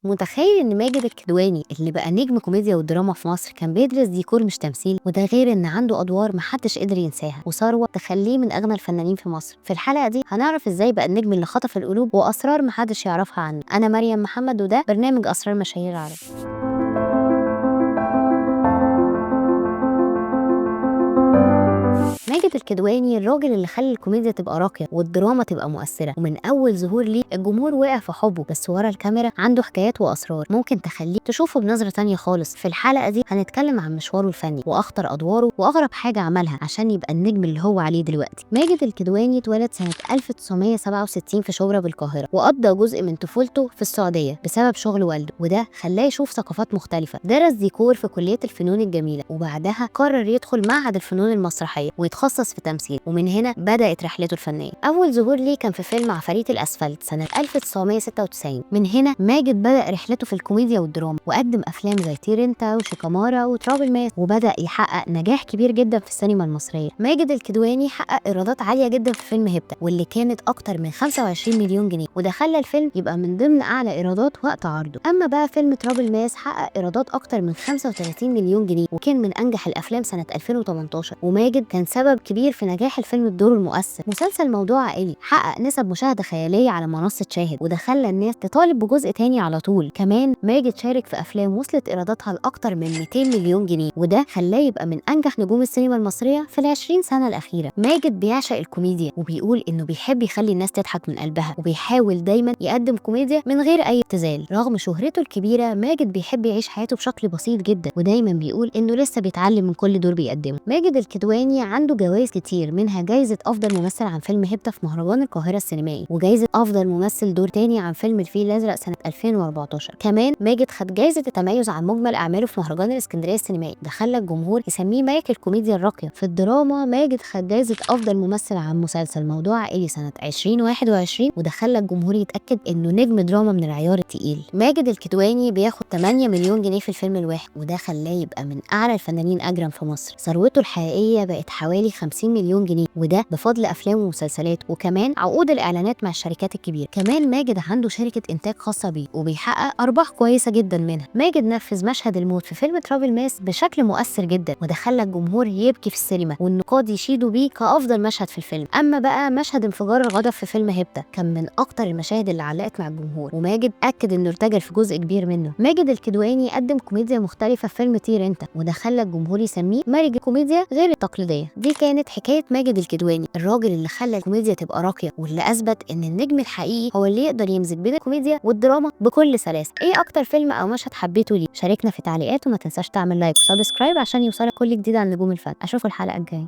متخيل ان ماجد الكدواني اللي بقى نجم كوميديا والدراما في مصر كان بيدرس ديكور مش تمثيل؟ وده غير ان عنده ادوار محدش قدر ينساها وثروه تخليه من اغنى الفنانين في مصر. في الحلقه دي هنعرف ازاي بقى النجم اللي خطف القلوب واسرار محدش يعرفها عنه. انا مريم محمد وده برنامج اسرار مشاهير العرب. ماجد الكدواني الراجل اللي خلى الكوميديا تبقى راقيه والدراما تبقى مؤثره، ومن اول ظهور ليه الجمهور وقع في حبه، بس ورا الكاميرا عنده حكايات واسرار ممكن تخليك تشوفه بنظره تانية خالص. في الحلقه دي هنتكلم عن مشواره الفني واخطر ادواره واغرب حاجه عملها عشان يبقى النجم اللي هو عليه دلوقتي. ماجد الكدواني اتولد سنه 1967 في شبرا بالقاهره، وقضى جزء من طفولته في السعوديه بسبب شغل والده، وده خلاه يشوف ثقافات مختلفه. درس ديكور في كليه الفنون الجميله، وبعدها قرر يدخل معهد الفنون المسرحيه ويتخصص في تمثيل، ومن هنا بدأت رحلته الفنية. أول ظهور ليه كان في فيلم عفاريت الأسفلت سنة 1996. من هنا ماجد بدأ رحلته في الكوميديا والدراما، وقدم أفلام زي طير انت وشيكامارا وتراب الماس، وبدأ يحقق نجاح كبير جدا في السينما المصرية. ماجد الكدواني حقق إيرادات عالية جدا في فيلم هيبتا، واللي كانت أكتر من 25 مليون جنيه، وده خلى الفيلم يبقى من ضمن أعلى إيرادات وقت عرضه. أما بقى فيلم تراب الماس حقق إيرادات أكتر من 35 مليون جنيه، وكان من أنجح الأفلام سنة 2018، وماجد كان سبب كبير في نجاح الفيلم بدوره المؤثر. مسلسل موضوع عائلي حقق نسب مشاهده خياليه على منصه شاهد، وده خلى الناس تطالب بجزء تاني على طول. كمان ماجد شارك في افلام وصلت ايراداتها لاكتر من 200 مليون جنيه، وده خلاه يبقى من انجح نجوم السينما المصريه في ال20 سنه الاخيره. ماجد بيعشق الكوميديا، وبيقول انه بيحب يخلي الناس تضحك من قلبها، وبيحاول دايما يقدم كوميديا من غير اي ابتذال. رغم شهرته الكبيره ماجد بيحب يعيش حياته بشكل بسيط جدا، ودايما بيقول انه لسه بيتعلم من كل دور بيقدمه. ماجد الكدواني عنده جوائز كتير، منها جايزة أفضل ممثل عن فيلم هيبتا في مهرجان القاهرة السينمائي، وجايزة أفضل ممثل دور تاني عن فيلم الفيل الأزرق سنة 2014. كمان ماجد خد جايزة التميز عن مجمل أعماله في مهرجان الإسكندرية السينمائي، ده خلى الجمهور يسميه ملك الكوميديا الراقية. في الدراما ماجد خد جايزة أفضل ممثل عن مسلسل موضوع عائلي سنة 2021، وده خلى الجمهور يتأكد إنه نجم دراما من العيار التقيل. ماجد الكدواني بياخد 8 مليون جنيه في الفيلم الواحد، وده خلاه يبقى من أعلى الفنانين أجرا في مصر. ثروته الحقيقية بقت حوالي 50 مليون جنيه، وده بفضل افلام ومسلسلات، وكمان عقود الاعلانات مع الشركات الكبيره. كمان ماجد عنده شركه انتاج خاصه بيه، وبيحقق ارباح كويسه جدا منها. ماجد نفذ مشهد الموت في فيلم تراب الماس بشكل مؤثر جدا، وده خلى الجمهور يبكي في السينما، والنقاد يشيدوا بيه كافضل مشهد في الفيلم. اما بقى مشهد انفجار الغضب في فيلم هيبتا كان من اكتر المشاهد اللي علقت مع الجمهور، وماجد اكد انه ارتجل في جزء كبير منه. ماجد الكدواني قدم كوميديا مختلفه في فيلم طير انت، وده خلى الجمهور يسميه ملك الكوميديا غير التقليديه. دي كانت حكايه ماجد الكدواني، الراجل اللي خلى الكوميديا تبقى راقيه، واللي اثبت ان النجم الحقيقي هو اللي يقدر يمزج بين الكوميديا والدراما بكل سلاسه. ايه اكتر فيلم او مشهد حبيته ليه؟ شاركنا في التعليقات، وما تنساش تعمل لايك وسبسكرايب عشان يوصلك كل جديد عن نجوم الفن. اشوفك الحلقه الجايه.